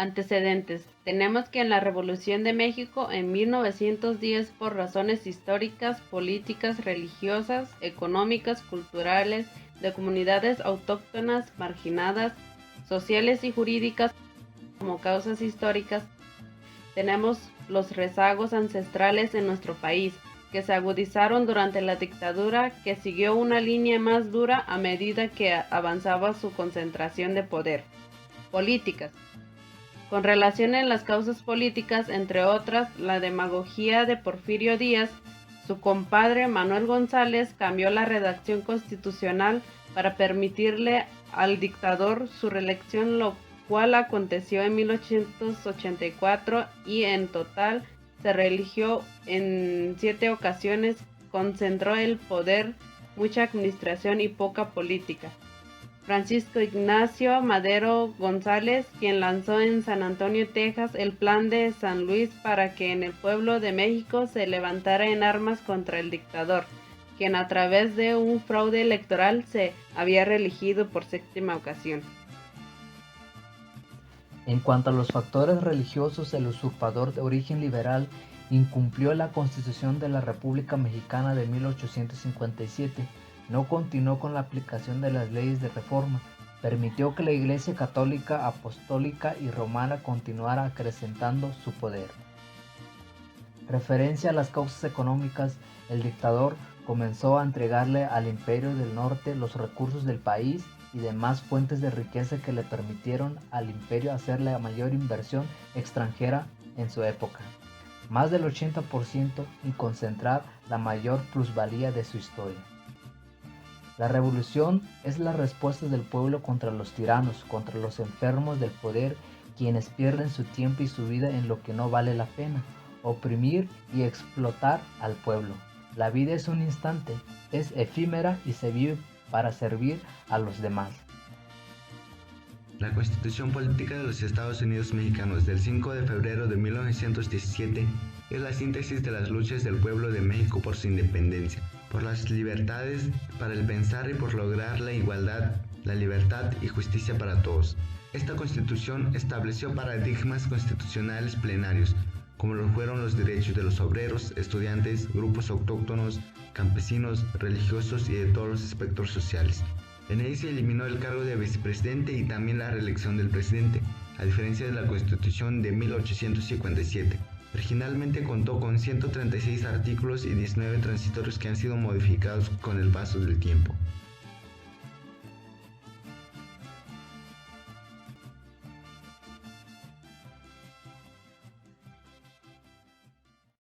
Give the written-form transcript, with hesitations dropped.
Antecedentes. Tenemos que en la Revolución de México en 1910, por razones históricas, políticas, religiosas, económicas, culturales, de comunidades autóctonas, marginadas, sociales y jurídicas como causas históricas, tenemos los rezagos ancestrales en nuestro país, que se agudizaron durante la dictadura, que siguió una línea más dura a medida que avanzaba su concentración de poder. Políticas. Con relación en las causas políticas, entre otras, la demagogia de Porfirio Díaz, su compadre Manuel González cambió la redacción constitucional para permitirle al dictador su reelección, lo cual aconteció en 1884 y en total se reeligió en 7 ocasiones, concentró el poder, mucha administración y poca política. Francisco Ignacio Madero González, quien lanzó en San Antonio, Texas, el Plan de San Luis para que en el pueblo de México se levantara en armas contra el dictador, quien a través de un fraude electoral se había reelegido por 7ª ocasión. En cuanto a los factores religiosos, el usurpador de origen liberal incumplió la Constitución de la República Mexicana de 1857, no continuó con la aplicación de las leyes de reforma, permitió que la Iglesia Católica, Apostólica y Romana continuara acrecentando su poder. Referencia a las causas económicas, el dictador comenzó a entregarle al Imperio del Norte los recursos del país y demás fuentes de riqueza que le permitieron al imperio hacer la mayor inversión extranjera en su época, más del 80%, y concentrar la mayor plusvalía de su historia. La revolución es la respuesta del pueblo contra los tiranos, contra los enfermos del poder, quienes pierden su tiempo y su vida en lo que no vale la pena, oprimir y explotar al pueblo. La vida es un instante, es efímera y se vive para servir a los demás. La Constitución Política de los Estados Unidos Mexicanos del 5 de febrero de 1917 es la síntesis de las luchas del pueblo de México por su independencia, por las libertades para el pensar y por lograr la igualdad, la libertad y justicia para todos. Esta Constitución estableció paradigmas constitucionales plenarios, como lo fueron los derechos de los obreros, estudiantes, grupos autóctonos, campesinos, religiosos y de todos los espectros sociales. En ella se eliminó el cargo de vicepresidente y también la reelección del presidente, a diferencia de la Constitución de 1857. Originalmente contó con 136 artículos y 19 transitorios que han sido modificados con el paso del tiempo.